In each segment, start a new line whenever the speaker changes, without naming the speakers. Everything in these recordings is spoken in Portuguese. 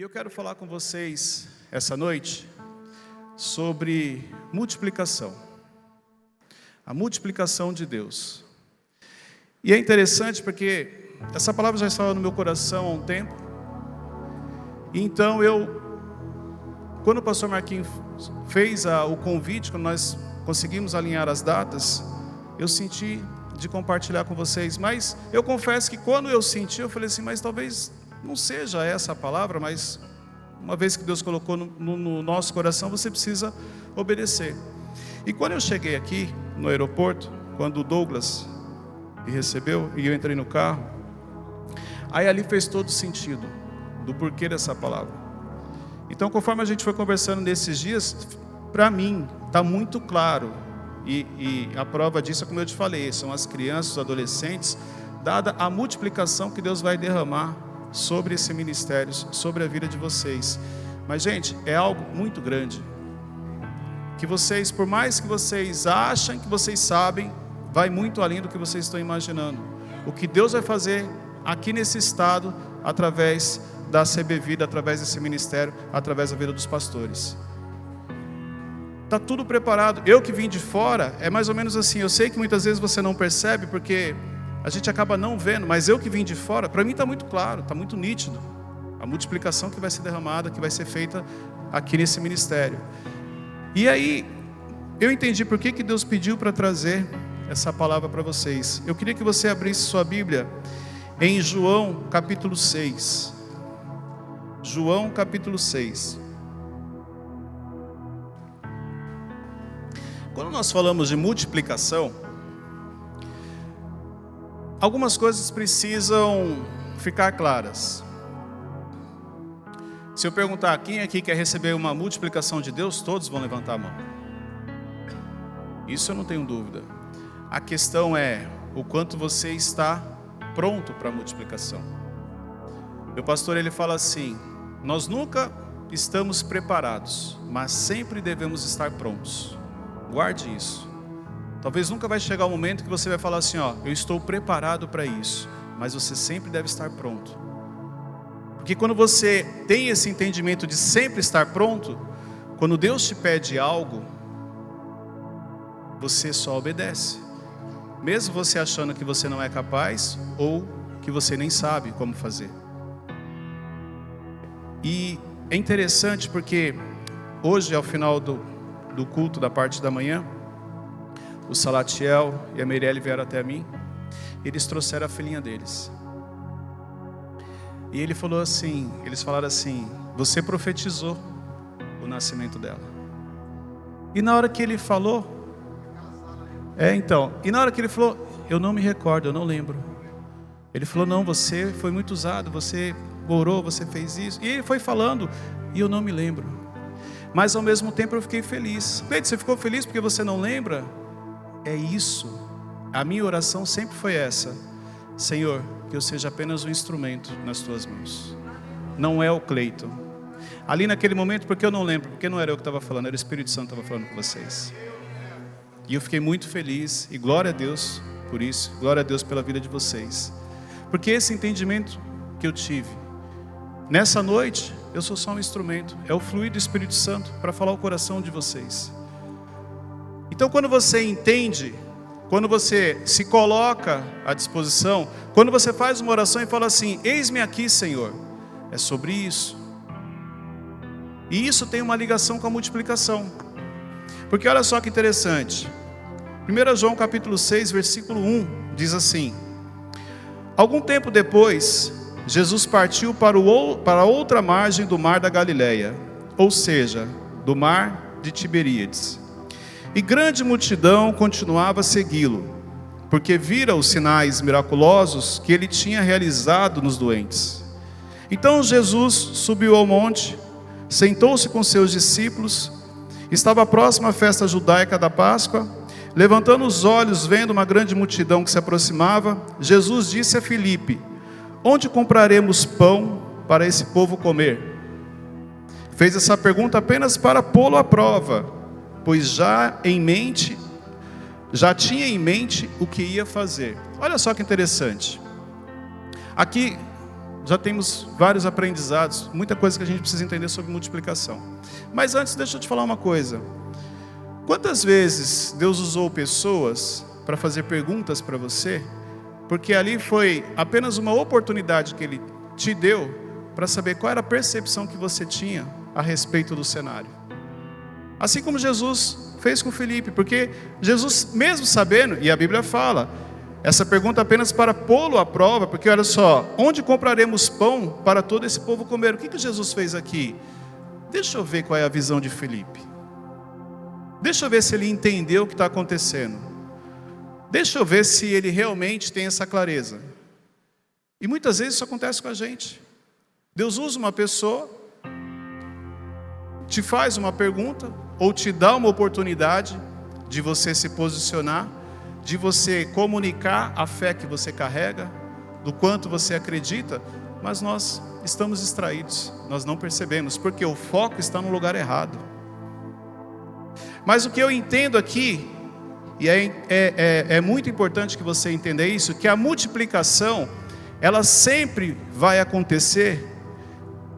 E eu quero falar com vocês essa noite sobre multiplicação. A multiplicação de Deus. E é interessante porque essa palavra já estava no meu coração há um tempo. E então quando o pastor Marquinhos fez o convite, quando nós conseguimos alinhar as datas, eu senti de compartilhar com vocês. Mas eu confesso que quando eu senti, eu falei assim, mas talvez não seja essa a palavra, mas uma vez que Deus colocou no nosso coração, você precisa obedecer. E quando eu cheguei aqui no aeroporto, quando o Douglas me recebeu e eu entrei no carro, aí ali fez todo sentido do porquê dessa palavra. Então, conforme a gente foi conversando nesses dias, para mim está muito claro, e a prova disso é como eu te falei, são as crianças, os adolescentes, dada a multiplicação que Deus vai derramar sobre esse ministério, sobre a vida de vocês. Mas, gente, é algo muito grande, que vocês, por mais que vocês achem que vocês sabem, vai muito além do que vocês estão imaginando. O que Deus vai fazer aqui nesse estado, através da CB Vida, através desse ministério, através da vida dos pastores. Está tudo preparado. Eu que vim de fora, é mais ou menos assim, eu sei que muitas vezes você não percebe, porque a gente acaba não vendo, mas eu que vim de fora, para mim está muito claro, está muito nítido. A multiplicação que vai ser derramada, que vai ser feita aqui nesse ministério. E aí, eu entendi por que Deus pediu para trazer essa palavra para vocês. Eu queria que você abrisse sua Bíblia em João capítulo 6. João capítulo 6. Quando nós falamos de multiplicação, algumas coisas precisam ficar claras. Se eu perguntar quem aqui quer receber uma multiplicação de Deus, todos vão levantar a mão. Isso eu não tenho dúvida. A questão é o quanto você está pronto para a multiplicação. Meu pastor, ele fala assim, nós nunca estamos preparados, mas sempre devemos estar prontos. Guarde isso. Talvez nunca vai chegar o momento que você vai falar assim, ó, eu estou preparado para isso, mas você sempre deve estar pronto. Porque quando você tem esse entendimento de sempre estar pronto, quando Deus te pede algo, você só obedece. Mesmo você achando que você não é capaz, ou que você nem sabe como fazer. E é interessante porque hoje, ao final do culto da parte da manhã, o Salatiel e a Meirelle vieram até mim. Eles trouxeram a filhinha deles. E eles falaram assim, você profetizou o nascimento dela. E na hora que ele falou, e na hora que ele falou, eu não me recordo, eu não lembro. Ele falou, não, você foi muito usado, você orou, você fez isso. E ele foi falando, e eu não me lembro. Mas ao mesmo tempo eu fiquei feliz. Cleide, você ficou feliz porque você não lembra? É isso. A minha oração sempre foi essa. Senhor, que eu seja apenas um instrumento nas tuas mãos. Não é o Cleiton. Ali naquele momento, porque eu não lembro, porque não era eu que estava falando, era o Espírito Santo que estava falando com vocês. E eu fiquei muito feliz, e glória a Deus por isso, glória a Deus pela vida de vocês. Porque esse entendimento que eu tive, nessa noite, eu sou só um instrumento, é o fluir do Espírito Santo para falar o coração de vocês. Então quando você entende, quando você se coloca à disposição, quando você faz uma oração e fala assim, eis-me aqui, Senhor, é sobre isso. E isso tem uma ligação com a multiplicação. Porque olha só que interessante, 1 João capítulo 6, versículo 1, diz assim, algum tempo depois, Jesus partiu para outra margem do mar da Galileia, ou seja, do mar de Tiberíades. E grande multidão continuava a segui-lo, porque vira os sinais miraculosos que ele tinha realizado nos doentes. Então Jesus subiu ao monte, sentou-se com seus discípulos, estava próxima à festa judaica da Páscoa. Levantando os olhos, vendo uma grande multidão que se aproximava, Jesus disse a Filipe, onde compraremos pão para esse povo comer? Fez essa pergunta apenas para pô-lo à prova, pois já tinha em mente o que ia fazer. Olha só que interessante. Aqui já temos vários aprendizados, muita coisa que a gente precisa entender sobre multiplicação. Mas antes, deixa eu te falar uma coisa. Quantas vezes Deus usou pessoas para fazer perguntas para você, porque ali foi apenas uma oportunidade que Ele te deu para saber qual era a percepção que você tinha a respeito do cenário. Assim como Jesus fez com Filipe, porque Jesus, mesmo sabendo, e a Bíblia fala, essa pergunta apenas para pô-lo à prova, porque olha só, onde compraremos pão para todo esse povo comer? O que Jesus fez aqui? Deixa eu ver qual é a visão de Filipe. Deixa eu ver se ele entendeu o que está acontecendo. Deixa eu ver se ele realmente tem essa clareza. E muitas vezes isso acontece com a gente. Deus usa uma pessoa, te faz uma pergunta, ou te dá uma oportunidade de você se posicionar, de você comunicar a fé que você carrega, do quanto você acredita, mas nós estamos distraídos, nós não percebemos, porque o foco está no lugar errado. Mas o que eu entendo aqui, e é muito importante que você entenda isso, que a multiplicação, ela sempre vai acontecer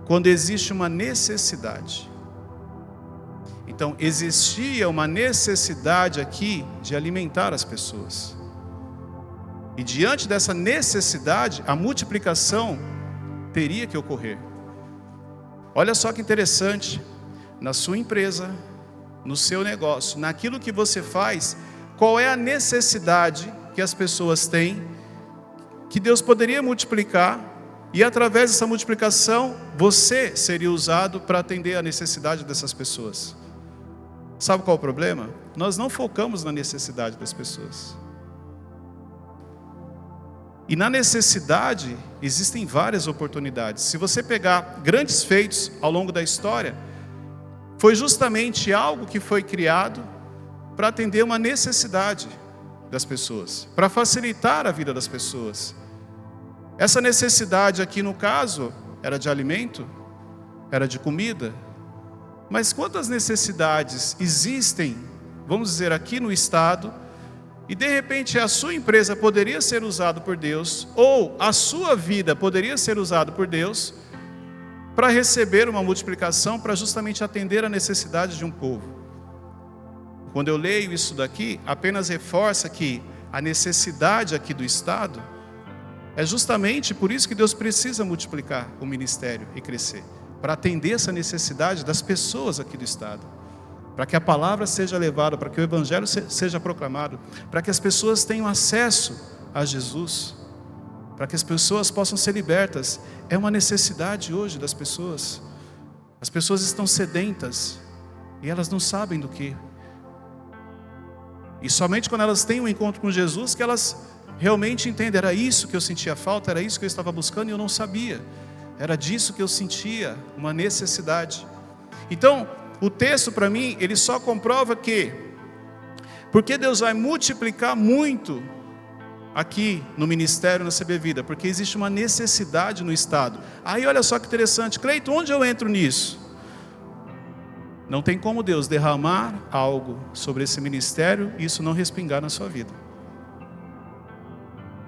quando existe uma necessidade. Então, existia uma necessidade aqui de alimentar as pessoas. E diante dessa necessidade, a multiplicação teria que ocorrer. Olha só que interessante, na sua empresa, no seu negócio, naquilo que você faz, qual é a necessidade que as pessoas têm, que Deus poderia multiplicar, e através dessa multiplicação, você seria usado para atender a necessidade dessas pessoas. Sabe qual é o problema? Nós não focamos na necessidade das pessoas. E na necessidade, existem várias oportunidades. Se você pegar grandes feitos ao longo da história, foi justamente algo que foi criado para atender uma necessidade das pessoas, para facilitar a vida das pessoas. Essa necessidade aqui no caso, era de alimento, era de comida. Mas quantas necessidades existem, vamos dizer, aqui no estado, e de repente a sua empresa poderia ser usada por Deus, ou a sua vida poderia ser usada por Deus, para receber uma multiplicação, para justamente atender a necessidade de um povo. Quando eu leio isso daqui, apenas reforça que a necessidade aqui do estado, é justamente por isso que Deus precisa multiplicar o ministério e crescer, para atender essa necessidade das pessoas aqui do estado, para que a palavra seja levada, para que o evangelho seja proclamado, para que as pessoas tenham acesso a Jesus, para que as pessoas possam ser libertas. É uma necessidade hoje das pessoas. As pessoas estão sedentas e elas não sabem do que. E somente quando elas têm um encontro com Jesus que elas realmente entendem, era isso que eu sentia falta, era isso que eu estava buscando e eu não sabia. Era disso que eu sentia, uma necessidade. Então, o texto para mim, ele só comprova que, porque Deus vai multiplicar muito aqui no ministério, na CB Vida, porque existe uma necessidade no estado. Aí olha só que interessante, Cleito, onde eu entro nisso? Não tem como Deus derramar algo sobre esse ministério e isso não respingar na sua vida.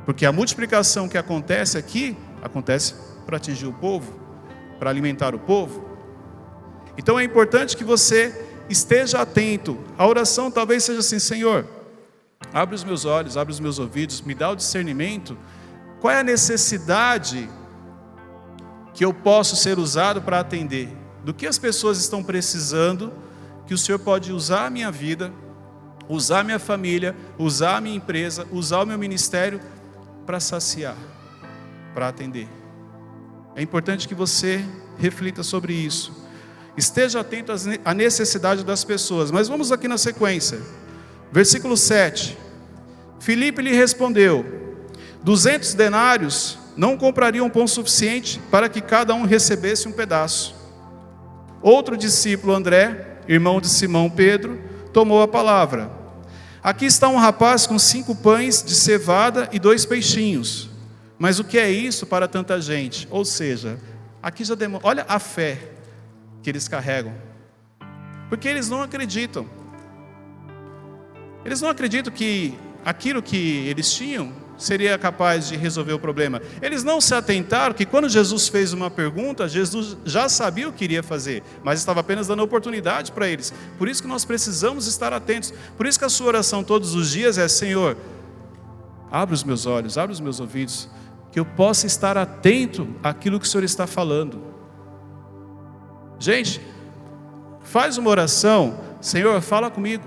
Porque a multiplicação que acontece aqui, acontece para atingir o povo, para alimentar o povo. Então é importante que você esteja atento. A oração talvez seja assim: Senhor, abre os meus olhos, abre os meus ouvidos, me dá o discernimento. Qual é a necessidade que eu posso ser usado para atender? Do que as pessoas estão precisando, que o Senhor pode usar a minha vida, usar a minha família, usar a minha empresa, usar o meu ministério para saciar, para atender. É importante que você reflita sobre isso. Esteja atento à necessidade das pessoas. Mas vamos aqui na sequência. Versículo 7. Filipe lhe respondeu: 200 denários não comprariam pão suficiente para que cada um recebesse um pedaço. Outro discípulo, André, irmão de Simão Pedro, tomou a palavra. Aqui está um rapaz com 5 pães de cevada e 2 peixinhos. Mas o que é isso para tanta gente? Ou seja, aqui já demonstra, olha a fé que eles carregam. Porque eles não acreditam. Eles não acreditam que aquilo que eles tinham seria capaz de resolver o problema. Eles não se atentaram que quando Jesus fez uma pergunta, Jesus já sabia o que iria fazer, mas estava apenas dando oportunidade para eles. Por isso que nós precisamos estar atentos. Por isso que a sua oração todos os dias é: Senhor, abre os meus olhos, abre os meus ouvidos, que eu possa estar atento àquilo que o Senhor está falando. Gente, faz uma oração: Senhor, fala comigo.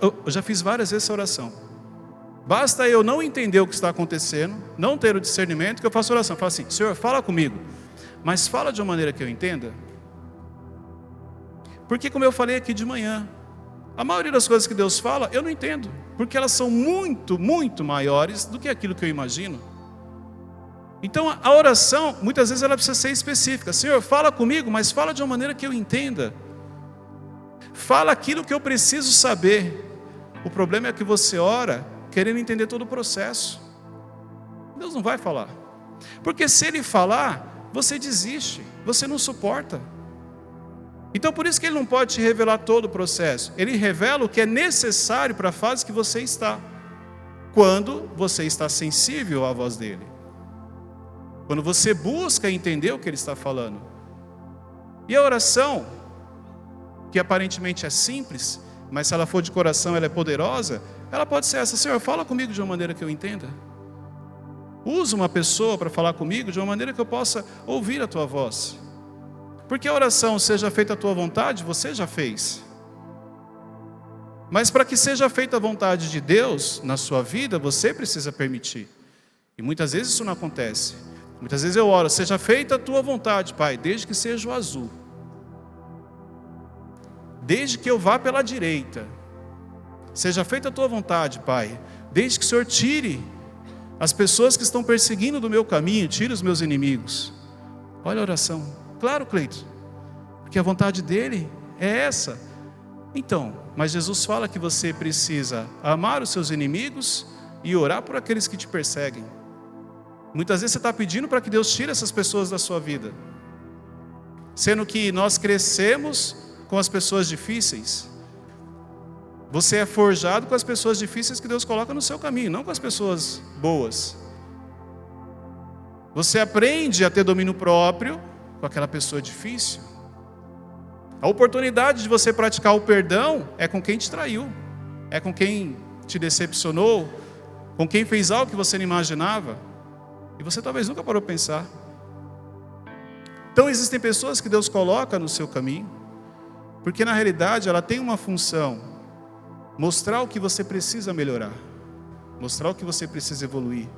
Eu já fiz várias vezes essa oração. Basta eu não entender o que está acontecendo, não ter o discernimento, que eu faço oração. Eu falo assim: Senhor, fala comigo, mas fala de uma maneira que eu entenda. Porque, como eu falei aqui de manhã, a maioria das coisas que Deus fala, eu não entendo, porque elas são muito, muito maiores do que aquilo que eu imagino. Então, a oração, muitas vezes ela precisa ser específica. Senhor, fala comigo, mas fala de uma maneira que eu entenda. Fala aquilo que eu preciso saber. O problema é que você ora querendo entender todo o processo. Deus não vai falar. Porque se Ele falar, você desiste, você não suporta. Então por isso que Ele não pode te revelar todo o processo. Ele revela o que é necessário para a fase que você está, quando você está sensível à voz dEle, quando você busca entender o que Ele está falando. E a oração, que aparentemente é simples, mas se ela for de coração, ela é poderosa. Ela pode ser essa: Senhor, fala comigo de uma maneira que eu entenda. Usa uma pessoa para falar comigo de uma maneira que eu possa ouvir a tua voz. Porque a oração seja feita a tua vontade, você já fez. Mas para que seja feita a vontade de Deus na sua vida, você precisa permitir. E muitas vezes isso não acontece. Muitas vezes eu oro: seja feita a tua vontade, Pai, desde que seja o azul. Desde que eu vá pela direita. Seja feita a tua vontade, Pai, desde que o Senhor tire as pessoas que estão perseguindo do meu caminho, tire os meus inimigos. Olha a oração. Claro, Cleito, porque a vontade dEle é essa. Então, mas Jesus fala que você precisa amar os seus inimigos e orar por aqueles que te perseguem. Muitas vezes você está pedindo para que Deus tire essas pessoas da sua vida, sendo que nós crescemos com as pessoas difíceis. Você é forjado com as pessoas difíceis que Deus coloca no seu caminho, não com as pessoas boas. Você aprende a ter domínio próprio com aquela pessoa difícil. A oportunidade de você praticar o perdão é com quem te traiu, é com quem te decepcionou, com quem fez algo que você não imaginava, e você talvez nunca parou para pensar. Então existem pessoas que Deus coloca no seu caminho, porque na realidade ela tem uma função: mostrar o que você precisa melhorar, mostrar o que você precisa evoluir.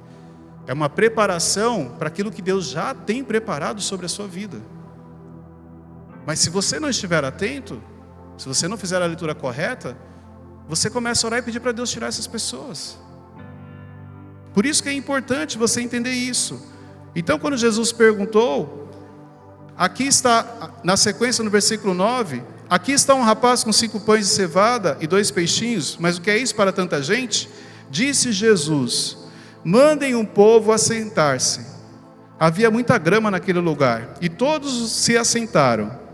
É uma preparação para aquilo que Deus já tem preparado sobre a sua vida. Mas se você não estiver atento, se você não fizer a leitura correta, você começa a orar e pedir para Deus tirar essas pessoas. Por isso que é importante você entender isso. Então quando Jesus perguntou, aqui está, na sequência no versículo 9, aqui está um rapaz com 5 pães de cevada e 2 peixinhos, mas o que é isso para tanta gente? Disse Jesus: mandem um povo assentar-se. Havia muita grama naquele lugar, e todos se assentaram.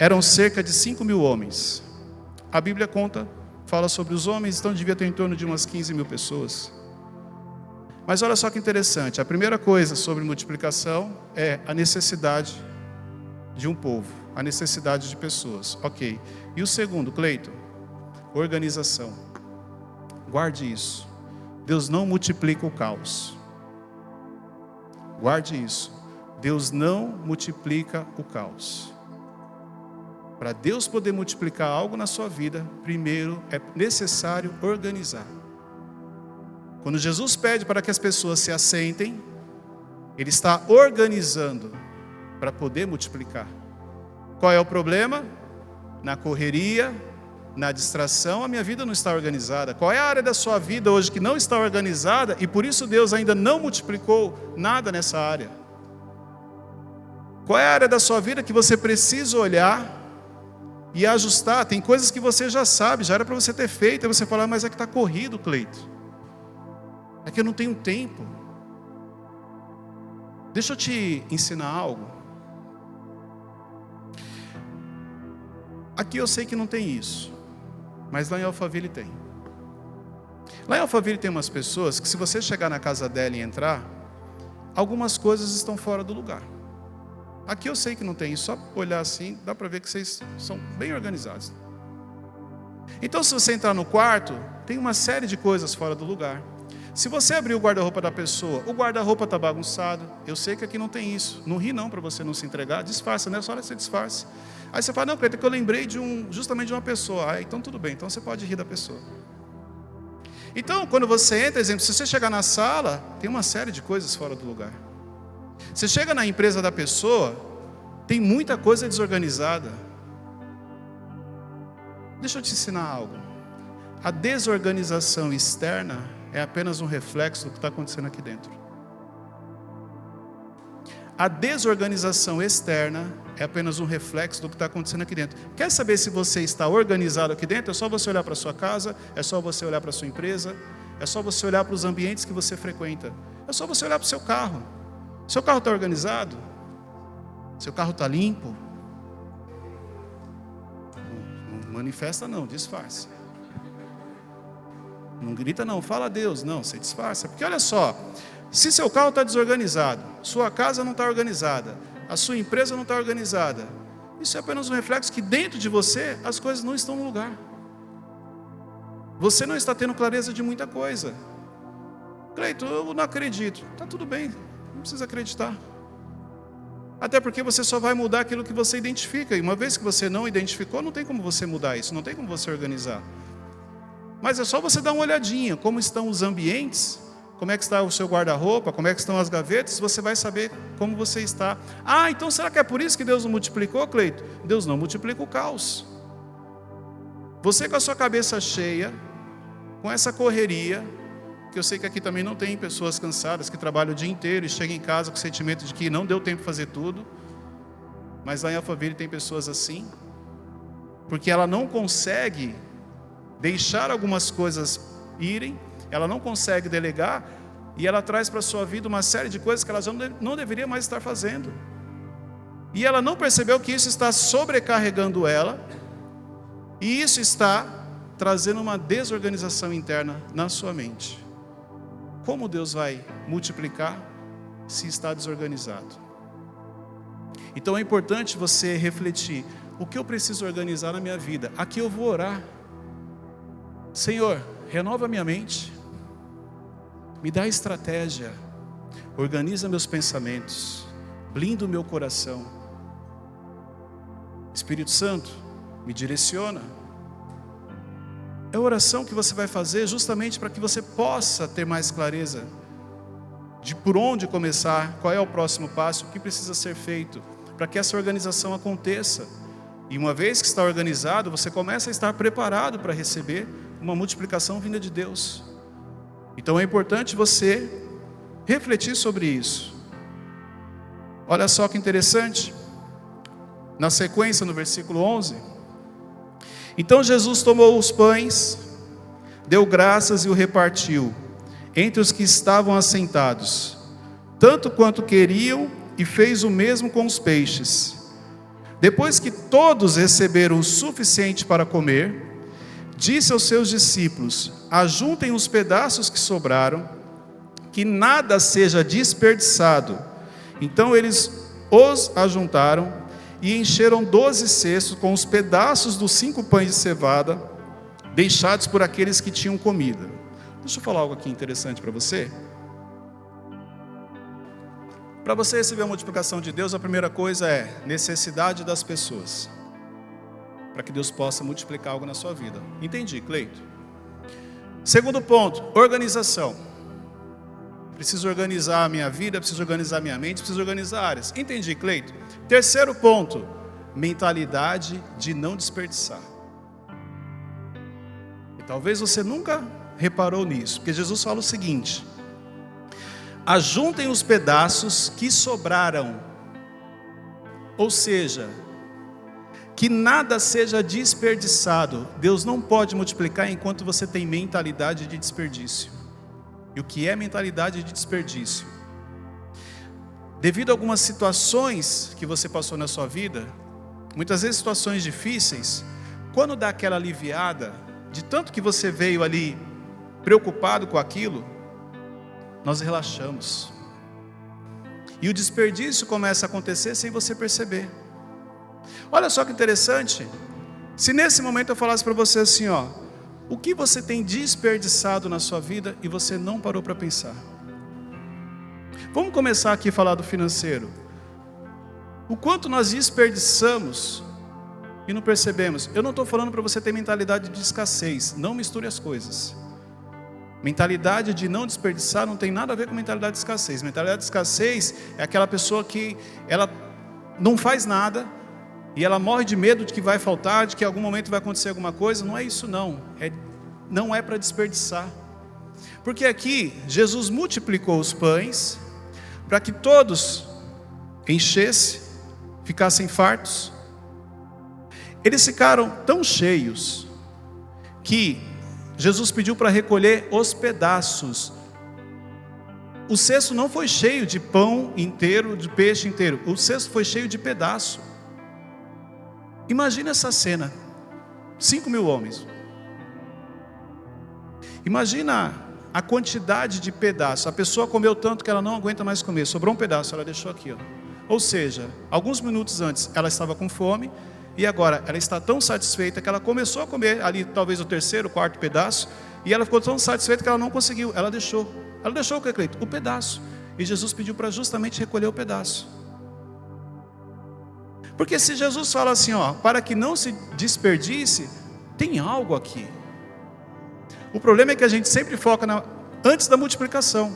Eram cerca de 5.000 homens. A Bíblia fala sobre os homens, então devia ter em torno de umas 15.000 pessoas. Mas olha só que interessante, a primeira coisa sobre multiplicação é a necessidade de um povo, a necessidade de pessoas. Ok. E o segundo, Cleiton? Organização. Guarde isso. Deus não multiplica o caos. Guarde isso. Deus não multiplica o caos. Para Deus poder multiplicar algo na sua vida, primeiro é necessário organizar. Quando Jesus pede para que as pessoas se assentem, Ele está organizando para poder multiplicar. Qual é o problema? Na correria, na distração, a minha vida não está organizada. Qual é a área da sua vida hoje que não está organizada e por isso Deus ainda não multiplicou nada nessa área? Qual é a área da sua vida que você precisa olhar e ajustar? Tem coisas que você já sabe, já era para você ter feito, aí você fala: mas é que está corrido, Cleito. É que eu não tenho tempo. Deixa eu te ensinar algo. Aqui eu sei que não tem isso, mas lá em Alphaville tem. Lá em Alphaville tem umas pessoas que, se você chegar na casa dela e entrar, algumas coisas estão fora do lugar. Aqui eu sei que não tem, só olhar assim, dá para ver que vocês são bem organizados. Então, se você entrar no quarto, tem uma série de coisas fora do lugar. Se você abrir o guarda-roupa da pessoa, o guarda-roupa está bagunçado. Eu sei que aqui não tem isso. Não ri não, para você não se entregar. Disfarça, né? Só hora que você disfarça. Aí você fala, não, Cleiton, é que eu lembrei justamente de uma pessoa. Ah, então tudo bem, então você pode rir da pessoa. Então, quando você entra, exemplo, se você chegar na sala, tem uma série de coisas fora do lugar. Você chega na empresa da pessoa, tem muita coisa desorganizada. Deixa eu te ensinar algo. A desorganização externa é apenas um reflexo do que está acontecendo aqui dentro. A desorganização externa é apenas um reflexo do que está acontecendo aqui dentro. Quer saber se você está organizado aqui dentro? É só você olhar para a sua casa, é só você olhar para a sua empresa, é só você olhar para os ambientes que você frequenta, é só você olhar para o seu carro. Seu carro está organizado? Seu carro está limpo? Não manifesta não, disfarça. Não grita não, fala a Deus, não, você disfarça. Porque olha só, se seu carro está desorganizado, sua casa não está organizada, a sua empresa não está organizada, isso é apenas um reflexo que dentro de você as coisas não estão no lugar. Você não está tendo clareza de muita coisa. Cleiton, eu não acredito. Está tudo bem, não precisa acreditar. Até porque você só vai mudar aquilo que você identifica. E uma vez que você não identificou, não tem como você mudar isso, não tem como você organizar. Mas é só você dar uma olhadinha, como estão os ambientes, como é que está o seu guarda-roupa, como é que estão as gavetas, você vai saber como você está. Ah, então será que é por isso que Deus não multiplicou, Cleiton? Deus não multiplica o caos. Você com a sua cabeça cheia, com essa correria, que eu sei que aqui também não tem pessoas cansadas, que trabalham o dia inteiro e chegam em casa com o sentimento de que não deu tempo de fazer tudo, mas lá em Alphaville tem pessoas assim, porque ela não consegue deixar algumas coisas irem, ela não consegue delegar, e ela traz para a sua vida uma série de coisas que ela já não deveria mais estar fazendo. E ela não percebeu que isso está sobrecarregando ela, e isso está trazendo uma desorganização interna na sua mente. Como Deus vai multiplicar se está desorganizado? Então é importante você refletir, o que eu preciso organizar na minha vida? Aqui eu vou orar. Senhor, renova minha mente, me dá estratégia, organiza meus pensamentos, blinda o meu coração. Espírito Santo, me direciona. É a oração que você vai fazer justamente para que você possa ter mais clareza de por onde começar, qual é o próximo passo, o que precisa ser feito, para que essa organização aconteça. E uma vez que está organizado, você começa a estar preparado para receber uma multiplicação vinda de Deus. Então é importante você refletir sobre isso. Olha só que interessante, na sequência, no versículo 11, então Jesus tomou os pães, deu graças e o repartiu entre os que estavam assentados, tanto quanto queriam, e fez o mesmo com os peixes. Depois que todos receberam o suficiente para comer, disse aos seus discípulos: ajuntem os pedaços que sobraram, que nada seja desperdiçado. Então eles os ajuntaram e encheram 12 cestos com os pedaços dos 5 pães de cevada, deixados por aqueles que tinham comida. Deixa eu falar algo aqui interessante para você. Para você receber a multiplicação de Deus, a primeira coisa é necessidade das pessoas, para que Deus possa multiplicar algo na sua vida. Entendi, Cleiton. Segundo ponto, organização. Preciso organizar a minha vida, preciso organizar a minha mente, preciso organizar áreas. Entendi, Cleiton. Terceiro ponto, mentalidade de não desperdiçar. E talvez você nunca reparou nisso, porque Jesus fala o seguinte: ajuntem os pedaços que sobraram, ou seja, que nada seja desperdiçado. Deus não pode multiplicar enquanto você tem mentalidade de desperdício. E o que é mentalidade de desperdício? Devido a algumas situações que você passou na sua vida, muitas vezes situações difíceis, quando dá aquela aliviada, de tanto que você veio ali preocupado com aquilo, nós relaxamos. E o desperdício começa a acontecer sem você perceber. Olha só que interessante. Se nesse momento eu falasse para você assim, ó, o que você tem desperdiçado na sua vida e você não parou para pensar? Vamos começar aqui a falar do financeiro. O quanto nós desperdiçamos e não percebemos. Eu não estou falando para você ter mentalidade de escassez. Não misture as coisas. Mentalidade de não desperdiçar não tem nada a ver com mentalidade de escassez. Mentalidade de escassez é aquela pessoa que ela não faz nada e ela morre de medo de que vai faltar, de que em algum momento vai acontecer alguma coisa. Não é isso não. Não é para desperdiçar. Porque aqui Jesus multiplicou os pães para que todos enchessem, ficassem fartos. Eles ficaram tão cheios que Jesus pediu para recolher os pedaços. O cesto não foi cheio de pão inteiro, de peixe inteiro. O cesto foi cheio de pedaço. Imagina essa cena. 5.000 homens. Imagina a quantidade de pedaços. A pessoa comeu tanto que ela não aguenta mais comer. Sobrou um pedaço, ela deixou aqui, ó. Ou seja, alguns minutos antes ela estava com fome. E agora ela está tão satisfeita que ela começou a comer ali talvez o terceiro, quarto pedaço. E ela ficou tão satisfeita que ela não conseguiu. Ela deixou. Ela deixou o que, Cleito? O pedaço. E Jesus pediu para justamente recolher o pedaço. Porque se Jesus fala assim, ó, para que não se desperdice, tem algo aqui. O problema é que a gente sempre foca antes da multiplicação.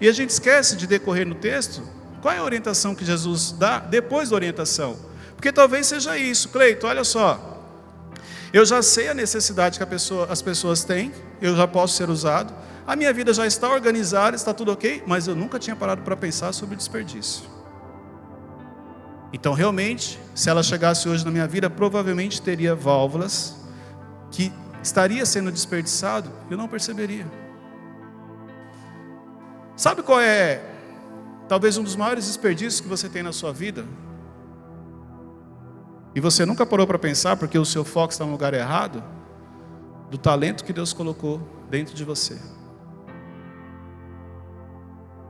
E a gente esquece de decorrer no texto, qual é a orientação que Jesus dá depois da orientação. Porque talvez seja isso. Cleito, olha só. Eu já sei a necessidade que as pessoas têm, eu já posso ser usado. A minha vida já está organizada, está tudo ok, mas eu nunca tinha parado para pensar sobre desperdício. Então realmente, se ela chegasse hoje na minha vida, provavelmente teria válvulas que estaria sendo desperdiçado, eu não perceberia. Sabe qual é talvez um dos maiores desperdícios que você tem na sua vida? E você nunca parou para pensar, porque o seu foco está no lugar errado, do talento que Deus colocou dentro de você.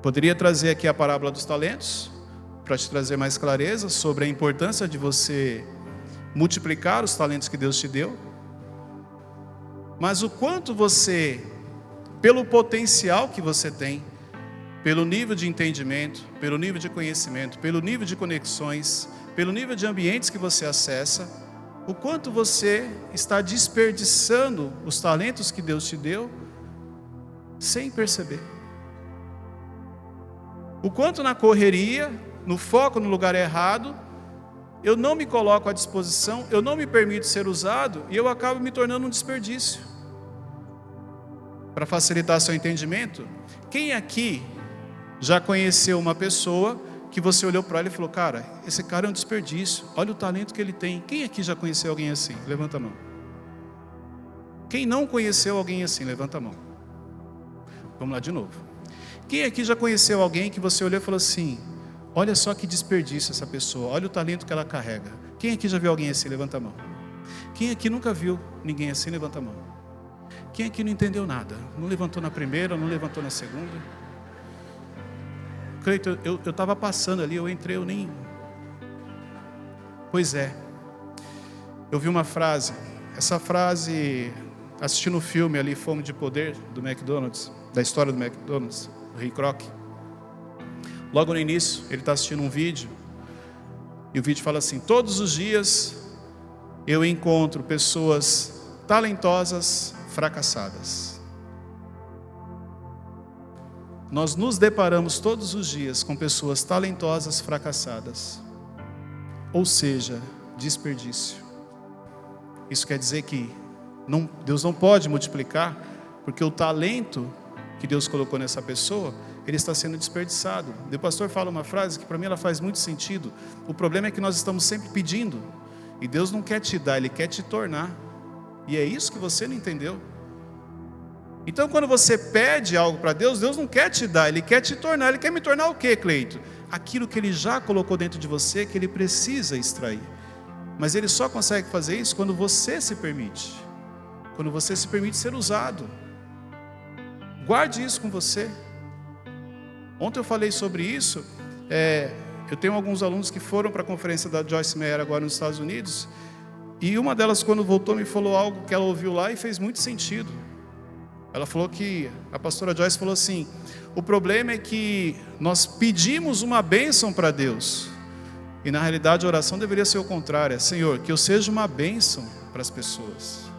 Poderia trazer aqui a parábola dos talentos, para te trazer mais clareza sobre a importância de você multiplicar os talentos que Deus te deu. Mas o quanto você, pelo potencial que você tem, pelo nível de entendimento, pelo nível de conhecimento, pelo nível de conexões, pelo nível de ambientes que você acessa, o quanto você está desperdiçando os talentos que Deus te deu, sem perceber. O quanto na correria, no foco no lugar errado, eu não me coloco à disposição, eu não me permito ser usado, e eu acabo me tornando um desperdício. Para facilitar seu entendimento, quem aqui já conheceu uma pessoa que você olhou para ela e falou, cara, esse cara é um desperdício, olha o talento que ele tem. Quem aqui já conheceu alguém assim? Levanta a mão. Quem não conheceu alguém assim? Levanta a mão. Vamos lá de novo. Quem aqui já conheceu alguém que você olhou e falou assim, olha só que desperdício essa pessoa, olha o talento que ela carrega. Quem aqui já viu alguém assim? Levanta a mão. Quem aqui nunca viu ninguém assim? Levanta a mão. Quem aqui não entendeu nada? Não levantou na primeira, não levantou na segunda? Cleito, eu estava passando ali, eu entrei, eu nem... Pois é. Eu vi uma frase, essa frase, assistindo o filme ali, Fome de Poder, do McDonald's, da história do McDonald's, do Ray Kroc. Logo no início, ele está assistindo um vídeo, e o vídeo fala assim, todos os dias eu encontro pessoas talentosas, fracassadas. Nós nos deparamos todos os dias com pessoas talentosas, fracassadas. Ou seja, desperdício. Isso quer dizer que Deus não pode multiplicar, porque o talento que Deus colocou nessa pessoa, ele está sendo desperdiçado. O pastor fala uma frase que para mim ela faz muito sentido. O problema é que nós estamos sempre pedindo, e Deus não quer te dar, Ele quer te tornar. E é isso que você não entendeu. Então quando você pede algo para Deus, Deus não quer te dar, Ele quer te tornar. Ele quer me tornar o quê, Cleito? Aquilo que Ele já colocou dentro de você, que Ele precisa extrair. Mas Ele só consegue fazer isso quando você se permite. Quando você se permite ser usado. Guarde isso com você. Ontem eu falei sobre isso. Eu tenho alguns alunos que foram para a conferência da Joyce Meyer agora nos Estados Unidos. E uma delas, quando voltou, me falou algo que ela ouviu lá e fez muito sentido. Ela falou que, a pastora Joyce falou assim: o problema é que nós pedimos uma bênção para Deus. E na realidade a oração deveria ser o contrário. Senhor, que eu seja uma bênção para as pessoas.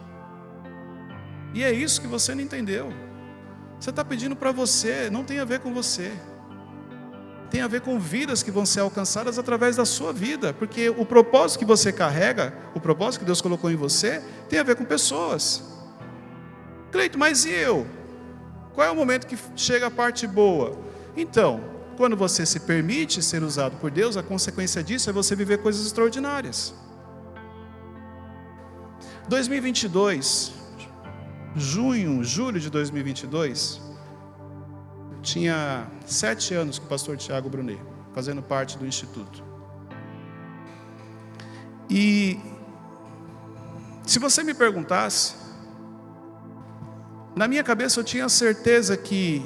E é isso que você não entendeu. Você está pedindo para você, não tem a ver com você. Tem a ver com vidas que vão ser alcançadas através da sua vida. Porque o propósito que você carrega, o propósito que Deus colocou em você, tem a ver com pessoas. Cleito, mas e eu? Qual é o momento que chega a parte boa? Então, quando você se permite ser usado por Deus, a consequência disso é você viver coisas extraordinárias. 2022, julho de 2022, eu tinha 7 anos com o pastor Tiago Brunet, fazendo parte do Instituto. E se você me perguntasse, na minha cabeça eu tinha certeza que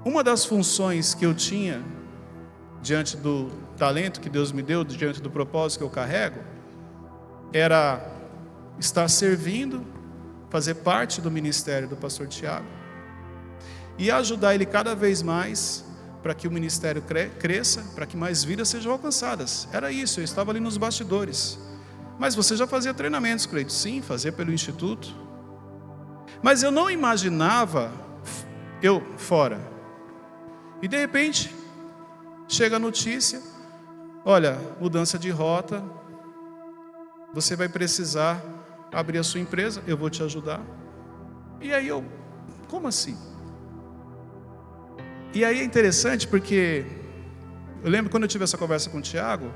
uma das funções que eu tinha, diante do talento que Deus me deu, diante do propósito que eu carrego, era estar servindo, fazer parte do ministério do pastor Tiago e ajudar ele cada vez mais para que o ministério cresça, para que mais vidas sejam alcançadas. Era isso, eu estava ali nos bastidores. Mas você já fazia treinamentos, Cleito? Sim, fazia pelo Instituto. Mas eu não imaginava eu fora. E de repente, chega a notícia: olha, mudança de rota, você vai precisar abrir a sua empresa, eu vou te ajudar. E aí como assim? E aí é interessante porque eu lembro quando eu tive essa conversa com o Tiago,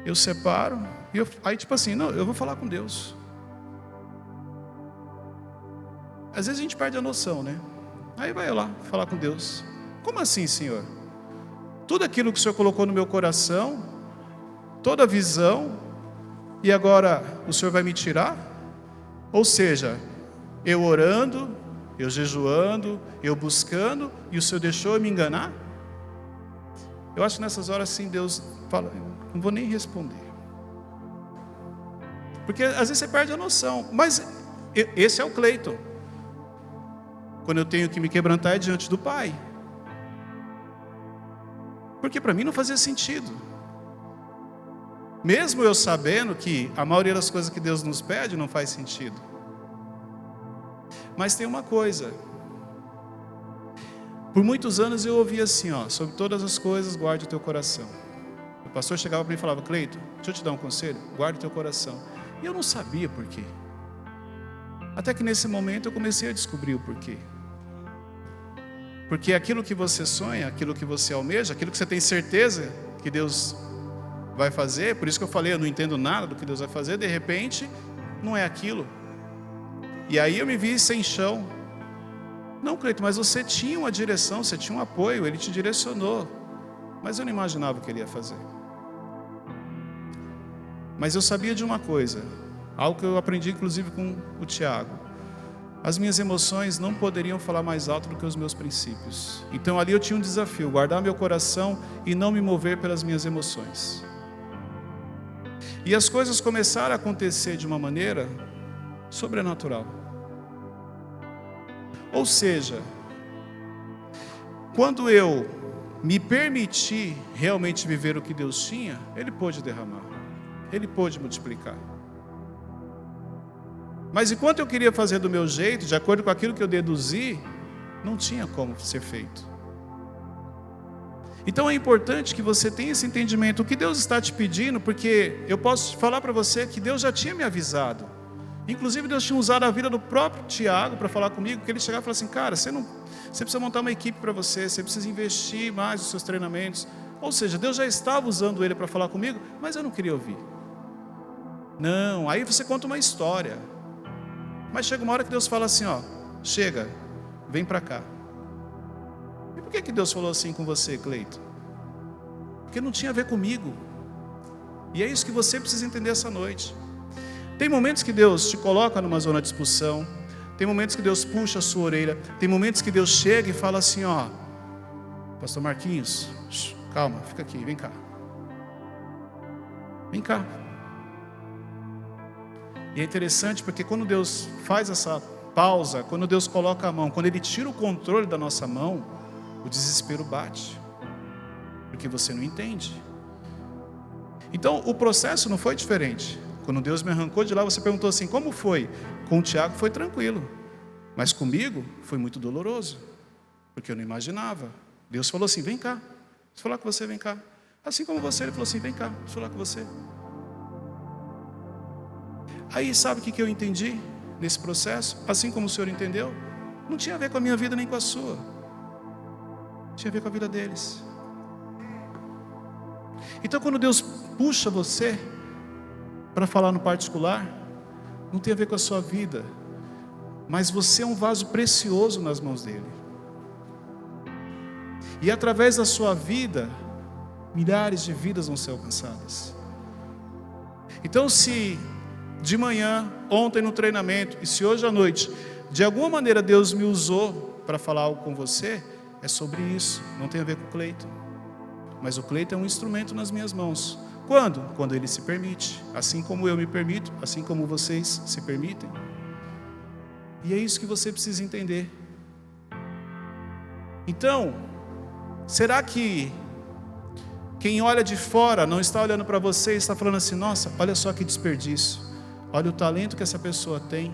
eu separo, e aí tipo assim, não, eu vou falar com Deus. Às vezes a gente perde a noção, né? Aí vai lá falar com Deus. Como assim, Senhor? Tudo aquilo que o Senhor colocou no meu coração, toda a visão, e agora o Senhor vai me tirar? Ou seja, eu orando, eu jejuando, eu buscando, e o Senhor deixou eu me enganar? Eu acho que nessas horas assim Deus fala, eu não vou nem responder. Porque às vezes você perde a noção. Mas esse é o Cleiton. Quando eu tenho que me quebrantar é diante do Pai. Porque para mim não fazia sentido. Mesmo eu sabendo que a maioria das coisas que Deus nos pede não faz sentido. Mas tem uma coisa. Por muitos anos eu ouvia assim, sobre todas as coisas, guarde o teu coração. O pastor chegava para mim e falava, Cleito, deixa eu te dar um conselho, guarde o teu coração. E eu não sabia por quê. Até que nesse momento eu comecei a descobrir o porquê. Porque aquilo que você sonha, aquilo que você almeja, aquilo que você tem certeza que Deus vai fazer, por isso que eu falei, eu não entendo nada do que Deus vai fazer, de repente, não é aquilo. E aí eu me vi sem chão. Não, Cleito, mas você tinha uma direção, você tinha um apoio, Ele te direcionou. Mas eu não imaginava o que Ele ia fazer. Mas eu sabia de uma coisa, algo que eu aprendi inclusive com o Tiago. As minhas emoções não poderiam falar mais alto do que os meus princípios. Então ali eu tinha um desafio, guardar meu coração e não me mover pelas minhas emoções. E as coisas começaram a acontecer de uma maneira sobrenatural. Ou seja, quando eu me permiti realmente viver o que Deus tinha, Ele pôde derramar, Ele pôde multiplicar. Mas enquanto eu queria fazer do meu jeito, de acordo com aquilo que eu deduzi, não tinha como ser feito. Então é importante que você tenha esse entendimento, o que Deus está te pedindo, porque eu posso falar para você que Deus já tinha me avisado. Inclusive Deus tinha usado a vida do próprio Tiago para falar comigo, que ele chegava e falava assim, cara, você precisa montar uma equipe para você precisa investir mais nos seus treinamentos. Ou seja, Deus já estava usando ele para falar comigo, mas eu não queria ouvir. Não, aí você conta uma história. Mas chega uma hora que Deus fala assim, chega, vem para cá. E por que Deus falou assim com você, Cleito? Porque não tinha a ver comigo. E é isso que você precisa entender essa noite. Tem momentos que Deus te coloca numa zona de expulsão. tem momentos que Deus puxa a sua orelha, tem momentos que Deus chega e fala assim, ó, pastor Marquinhos, calma, fica aqui, vem cá. Vem cá. E é interessante porque quando Deus faz essa pausa, quando Deus coloca a mão, quando Ele tira o controle da nossa mão, o desespero bate, porque você não entende. Então o processo não foi diferente. Quando Deus me arrancou de lá, você perguntou assim, como foi? Com o Tiago foi tranquilo, mas comigo foi muito doloroso, porque eu não imaginava. Deus falou assim, vem cá, deixa eu falar com você, vem cá. Assim como você, Ele falou assim, vem cá, deixa eu falar com você. Aí sabe o que eu entendi nesse processo? Assim como o Senhor entendeu, não tinha a ver com a minha vida nem com a sua, tinha a ver com a vida deles. Então quando Deus puxa você para falar no particular, não tem a ver com a sua vida, mas você é um vaso precioso nas mãos dele. E através da sua vida, milhares de vidas vão ser alcançadas. Então se de manhã, ontem no treinamento, e se hoje à noite, de alguma maneira Deus me usou para falar algo com você, é sobre isso, não tem a ver com o Cleiton. Mas o Cleiton é um instrumento nas minhas mãos. Quando? Quando ele se permite, assim como eu me permito, assim como vocês se permitem. E é isso que você precisa entender. Então, será que quem olha de fora não está olhando para você e está falando assim, nossa, olha só que desperdício. Olha o talento que essa pessoa tem.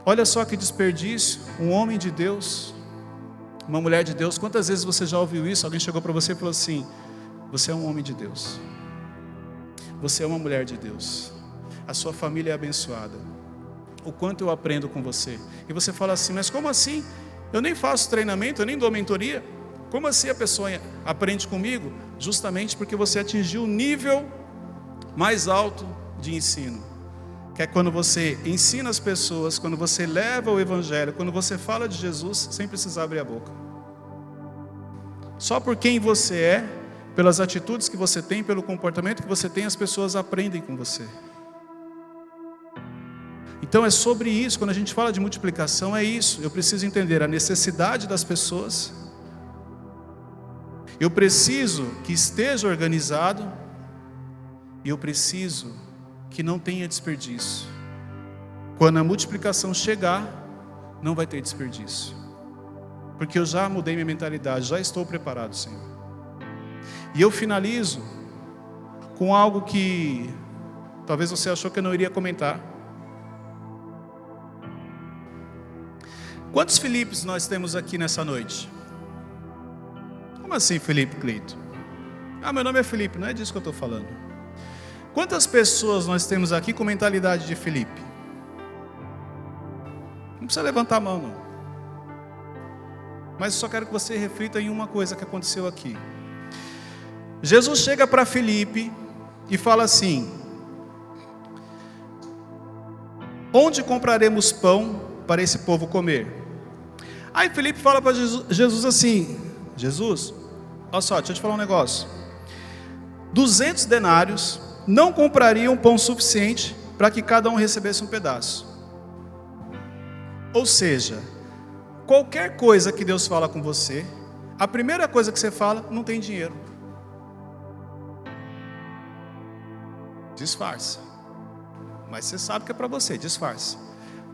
Olha só que desperdício, um homem de Deus, uma mulher de Deus. Quantas vezes você já ouviu isso? Alguém chegou para você e falou assim, você é um homem de Deus, você é uma mulher de Deus, a sua família é abençoada, o quanto eu aprendo com você. E você fala assim, mas como assim? Eu nem faço treinamento, eu nem dou mentoria. Como assim a pessoa aprende comigo? Justamente porque você atingiu o nível mais alto de ensino, que é quando você ensina as pessoas, quando você leva o evangelho, quando você fala de Jesus, sem precisar abrir a boca. Só por quem você é, pelas atitudes que você tem, pelo comportamento que você tem, as pessoas aprendem com você. Então é sobre isso, quando a gente fala de multiplicação, é isso. Eu preciso entender a necessidade das pessoas, eu preciso que esteja organizado, e eu preciso que não tenha desperdício. Quando a multiplicação chegar, não vai ter desperdício, porque eu já mudei minha mentalidade, já estou preparado, Senhor. E eu finalizo com algo que talvez você achou que eu não iria comentar. Quantos Filipes nós temos aqui nessa noite? Como assim, Felipe Cleito? Meu nome é Felipe, não é disso que eu estou falando. Quantas pessoas nós temos aqui com mentalidade de Felipe? Não precisa levantar a mão, não. Mas eu só quero que você reflita em uma coisa que aconteceu aqui. Jesus chega para Felipe e fala assim, onde compraremos pão para esse povo comer? Aí Felipe fala para Jesus assim, Jesus, olha só, deixa eu te falar um negócio. 200 denários não comprariam pão suficiente para que cada um recebesse um pedaço. Ou seja, qualquer coisa que Deus fala com você, a primeira coisa que você fala, não tem dinheiro. Disfarça. Mas você sabe que é para você, disfarça.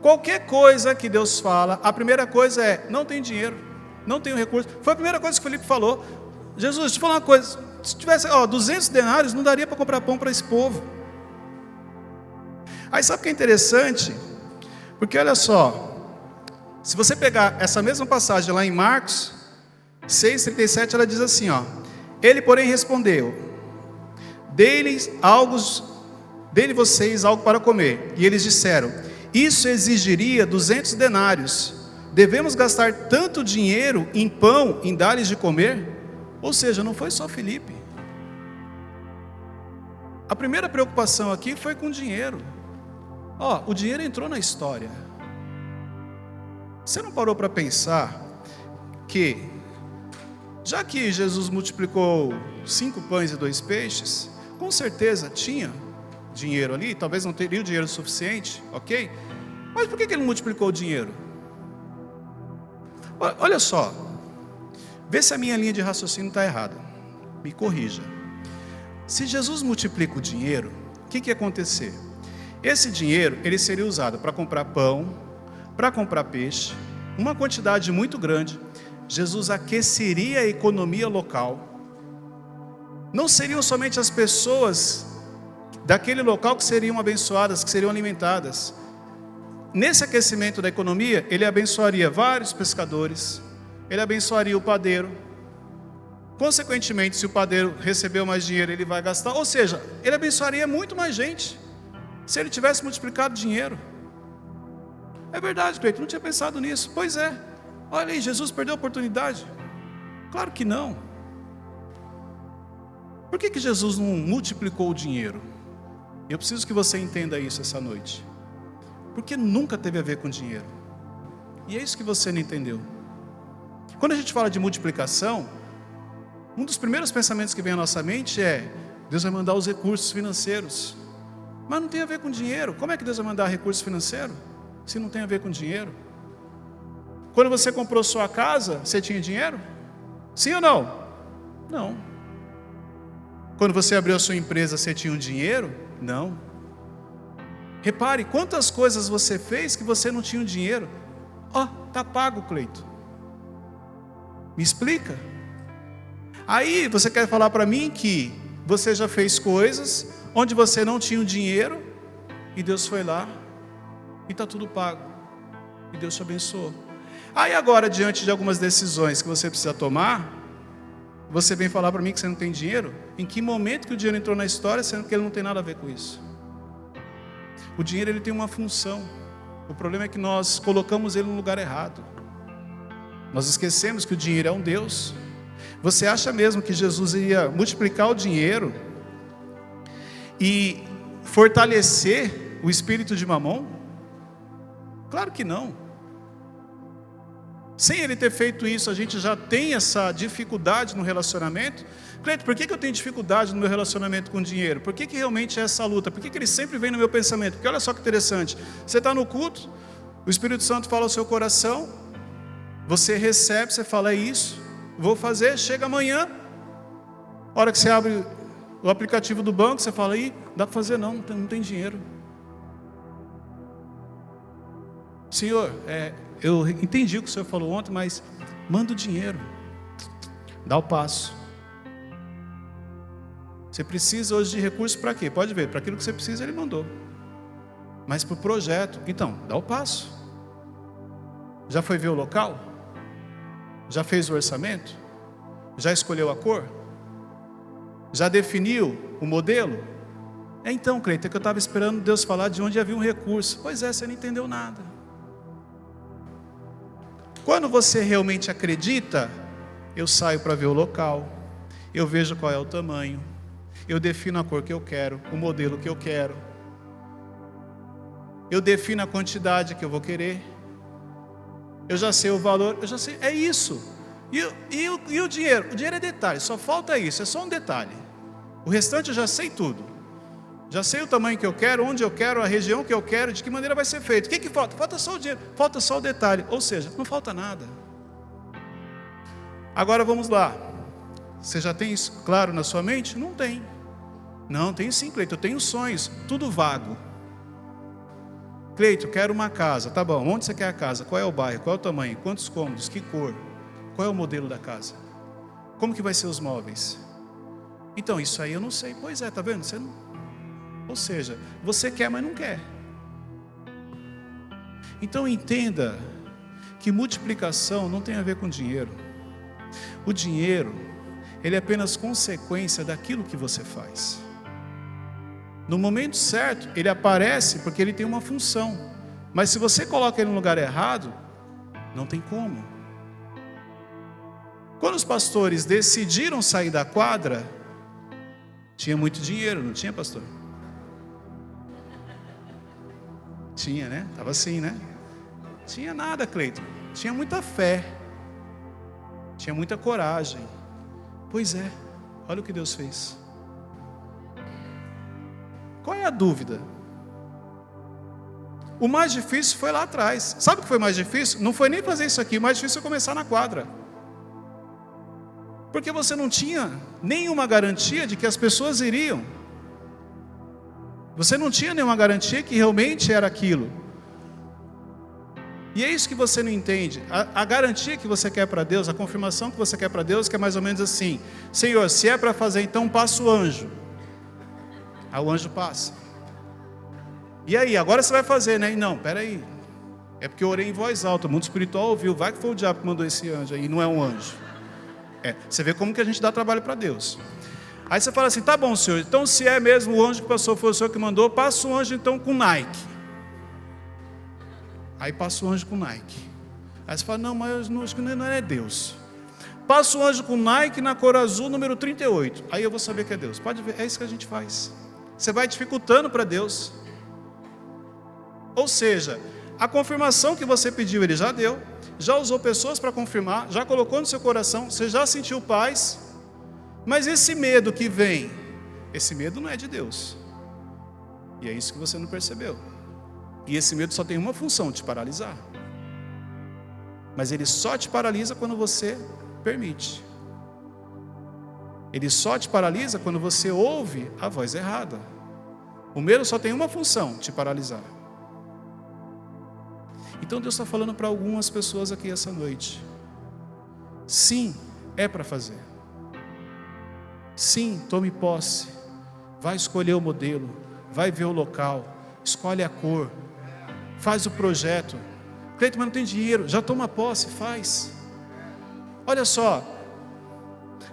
Qualquer coisa que Deus fala, a primeira coisa é, não tem dinheiro, não tenho recurso. Foi a primeira coisa que o Felipe falou. Jesus, deixa eu falar uma coisa, se tivesse 200 denários, não daria para comprar pão para esse povo. Aí sabe o que é interessante? Porque olha só, se você pegar essa mesma passagem lá em Marcos 6,37, ela diz assim, ele porém respondeu, dê-lhe vocês algo para comer. E eles disseram, isso exigiria 200 denários, devemos gastar tanto dinheiro em pão, em dar-lhes de comer? Ou seja, não foi só Felipe. A primeira preocupação aqui foi com dinheiro. O dinheiro entrou na história. Você não parou para pensar que, já que Jesus multiplicou 5 pães e 2 peixes, com certeza tinha dinheiro ali, talvez não teria o dinheiro suficiente, ok? Mas por que ele multiplicou o dinheiro? Olha só, vê se a minha linha de raciocínio está errada, me corrija. Se Jesus multiplica o dinheiro, o que ia acontecer? Esse dinheiro, ele seria usado para comprar pão, para comprar peixe, uma quantidade muito grande. Jesus aqueceria a economia local. Não seriam somente as pessoas daquele local que seriam abençoadas, que seriam alimentadas. Nesse aquecimento da economia, ele abençoaria vários pescadores, ele abençoaria o padeiro. Consequentemente, se o padeiro recebeu mais dinheiro, ele vai gastar. Ou seja, ele abençoaria muito mais gente, se ele tivesse multiplicado dinheiro. É verdade, Cleiton, não tinha pensado nisso. Pois é, olha aí, Jesus perdeu a oportunidade? Claro que não. Por que Jesus não multiplicou o dinheiro? Eu preciso que você entenda isso essa noite. Porque nunca teve a ver com dinheiro. E é isso que você não entendeu. Quando a gente fala de multiplicação, um dos primeiros pensamentos que vem à nossa mente é: Deus vai mandar os recursos financeiros. Mas não tem a ver com dinheiro. Como é que Deus vai mandar recurso financeiro se não tem a ver com dinheiro? Quando você comprou sua casa, você tinha dinheiro? Sim ou não? Não. Quando você abriu a sua empresa, você tinha um dinheiro? Não. Repare quantas coisas você fez que você não tinha um dinheiro. Está pago, Cleito. Me explica. Aí você quer falar para mim que você já fez coisas onde você não tinha o dinheiro e Deus foi lá e está tudo pago e Deus te abençoou. Aí agora, diante de algumas decisões que você precisa tomar, você vem falar para mim que você não tem dinheiro? Em que momento que o dinheiro entrou na história, sendo que ele não tem nada a ver com isso? O dinheiro, ele tem uma função. O problema é que nós colocamos ele no lugar errado. Nós esquecemos que o dinheiro é um Deus. Você acha mesmo que Jesus iria multiplicar o dinheiro e fortalecer o espírito de Mamon? Claro que não. Sem ele ter feito isso, a gente já tem essa dificuldade no relacionamento. Cleiton, por que eu tenho dificuldade no meu relacionamento com o dinheiro? Por que realmente é essa luta? Por que ele sempre vem no meu pensamento? Porque olha só que interessante, você está no culto, o Espírito Santo fala ao seu coração, você recebe, você fala: é isso, vou fazer. Chega amanhã, a hora que você abre o aplicativo do banco, você fala: ih, dá para fazer não tem dinheiro. Senhor, eu entendi o que o Senhor falou ontem, mas manda o dinheiro, dá o passo. Você precisa hoje de recursos para quê? Pode ver, para aquilo que você precisa Ele mandou. Mas para o projeto, então, dá o passo. Já foi ver o local? Já fez o orçamento? Já escolheu a cor? Já definiu o modelo? Então, Cleiton, é que eu estava esperando Deus falar de onde havia um recurso. Pois é, você não entendeu nada. Quando você realmente acredita, eu saio para ver o local, eu vejo qual é o tamanho, eu defino a cor que eu quero, o modelo que eu quero, eu defino a quantidade que eu vou querer, eu já sei o valor, eu já sei, é isso. E o dinheiro? O dinheiro é detalhe, só falta isso, é só um detalhe. O restante eu já sei tudo. Já sei o tamanho que eu quero, onde eu quero, a região que eu quero, de que maneira vai ser feito. O que falta? Falta só o dinheiro, falta só o detalhe. Ou seja, não falta nada. Agora vamos lá. Você já tem isso claro na sua mente? Não tem. Não, tenho sim, Cleiton, eu tenho sonhos, tudo vago. Cleiton, quero uma casa. Tá bom, onde você quer a casa? Qual é o bairro? Qual é o tamanho? Quantos cômodos? Que cor? Qual é o modelo da casa? Como que vai ser os móveis? Então, isso aí eu não sei. Pois é, tá vendo? Você não... Ou seja, você quer, mas não quer. Então entenda que multiplicação não tem a ver com dinheiro. O dinheiro, ele é apenas consequência daquilo que você faz. No momento certo, ele aparece porque ele tem uma função. Mas se você coloca ele no lugar errado, não tem como. Quando os pastores decidiram sair da quadra, tinha muito dinheiro, não tinha, pastor? Tinha, né? Estava assim, né? Tinha nada, Cleiton. Tinha muita fé. Tinha muita coragem. Pois é, olha o que Deus fez. Qual é a dúvida? O mais difícil foi lá atrás. Sabe o que foi mais difícil? Não foi nem fazer isso aqui, o mais difícil foi começar na quadra. Porque você não tinha nenhuma garantia de que as pessoas iriam. Você não tinha nenhuma garantia que realmente era aquilo. E é isso que você não entende. A garantia que você quer para Deus, a confirmação que você quer para Deus, que é mais ou menos assim: Senhor, se é para fazer, então passa o anjo. Aí o anjo passa. E aí, agora você vai fazer, né? E não, peraí. É porque eu orei em voz alta, o mundo espiritual ouviu. Vai que foi o diabo que mandou esse anjo aí, não é um anjo. Você vê como que a gente dá trabalho para Deus. Aí você fala assim: tá bom, Senhor, então se é mesmo o anjo que passou, foi o Senhor que mandou, passa o anjo então com Nike. Aí passa o anjo com Nike. Aí você fala: não, mas acho que não é Deus. Passa o anjo com Nike na cor azul, número 38. Aí eu vou saber que é Deus. Pode ver, é isso que a gente faz. Você vai dificultando para Deus. Ou seja, a confirmação que você pediu, Ele já deu. Já usou pessoas para confirmar, já colocou no seu coração, você já sentiu paz. Mas esse medo que vem, esse medo não é de Deus. E é isso que você não percebeu. E esse medo só tem uma função: te paralisar. Mas ele só te paralisa quando você permite. Ele só te paralisa quando você ouve a voz errada. O medo só tem uma função: te paralisar. Então Deus está falando para algumas pessoas aqui essa noite: sim, é para fazer. Sim, tome posse. Vai escolher o modelo, vai ver o local, escolhe a cor, faz o projeto. Cleiton, mas não tem dinheiro. Já toma posse, faz. Olha só,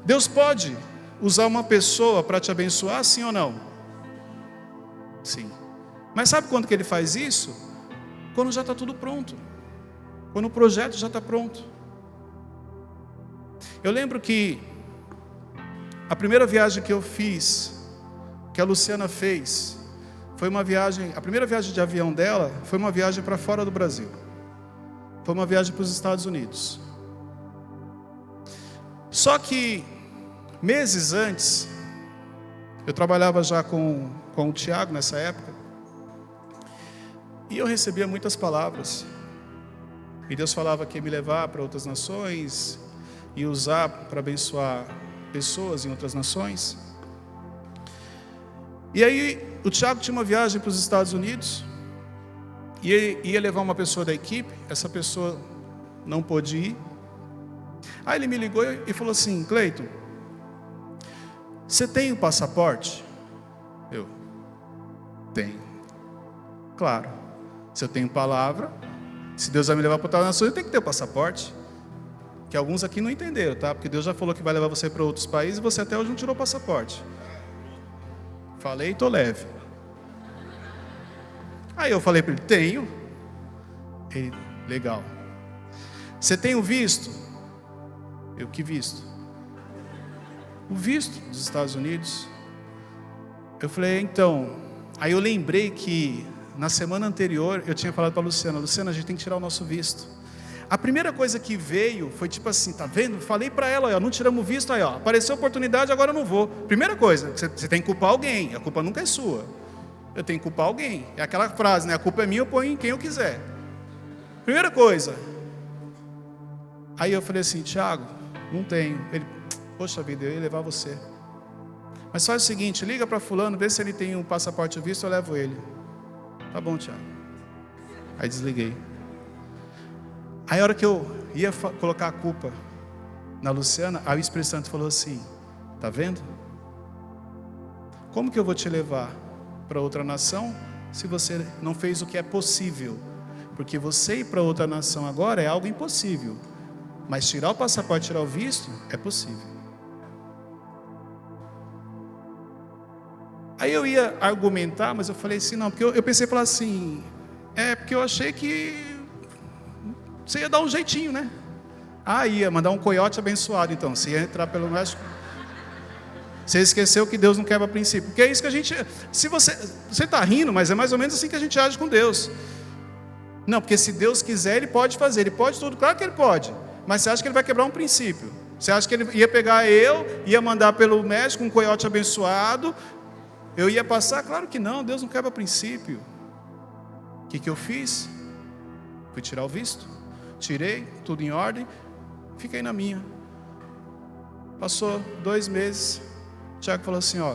Deus pode usar uma pessoa para te abençoar, sim ou não? Sim. Mas sabe quando que Ele faz isso? Quando já está tudo pronto. Quando o projeto já está pronto. Eu lembro que a primeira viagem que eu fiz, que a Luciana fez, foi uma viagem, a primeira viagem de avião dela foi uma viagem para fora do Brasil. Foi uma viagem para os Estados Unidos. Só que meses antes, eu trabalhava já com o Tiago nessa época, e eu recebia muitas palavras. E Deus falava que ia me levar para outras nações e usar para abençoar pessoas em outras nações. E aí o Tiago tinha uma viagem para os Estados Unidos e ele ia levar uma pessoa da equipe. Essa pessoa não pôde ir. Aí ele me ligou e falou assim: Cleiton, você tem o passaporte? Eu: tenho. Claro, se eu tenho palavra, se Deus vai me levar para outra nação, eu tenho que ter o passaporte. Que alguns aqui não entenderam, tá? Porque Deus já falou que vai levar você para outros países e você até hoje não tirou o passaporte. Falei, tô leve. Aí eu falei para ele: tenho. Ele: legal. Você tem o visto? Eu: que visto? O visto dos Estados Unidos. Eu falei: então. Aí eu lembrei que na semana anterior eu tinha falado para a Luciana: Luciana, a gente tem que tirar o nosso visto. A primeira coisa que veio foi tipo assim: tá vendo? Falei para ela: ó, não tiramos o visto, aí ó, apareceu a oportunidade, agora eu não vou. Primeira coisa, você tem que culpar alguém, a culpa nunca é sua. Eu tenho que culpar alguém. É aquela frase, né? A culpa é minha, eu ponho em quem eu quiser. Primeira coisa. Aí eu falei assim: Tiago, não tenho. Ele: poxa vida, eu ia levar você. Mas faz o seguinte, liga para fulano, vê se ele tem um passaporte ou visto, eu levo ele. Tá bom, Tiago. Aí desliguei. Aí a hora que eu ia colocar a culpa na Luciana, aí o Espírito Santo falou assim: tá vendo? Como que eu vou te levar para outra nação se você não fez o que é possível? Porque você ir para outra nação agora é algo impossível, mas tirar o passaporte, tirar o visto, é possível. Aí eu ia argumentar, mas eu falei assim: não, porque eu pensei, falar assim, porque eu achei que você ia dar um jeitinho, né? Ia mandar um coiote abençoado, então. Você ia entrar pelo México. Você esqueceu que Deus não quebra princípio. Porque é isso que a gente... Se você está rindo, mas é mais ou menos assim que a gente age com Deus. Não, porque se Deus quiser, Ele pode fazer. Ele pode tudo, claro que Ele pode. Mas você acha que Ele vai quebrar um princípio? Você acha que Ele ia pegar ia mandar pelo México um coiote abençoado, eu ia passar? Claro que não, Deus não quebra princípio. que eu fiz? Fui tirar o visto, tirei, tudo em ordem, fiquei na minha. Passou 2 meses, o Tiago falou assim, ó,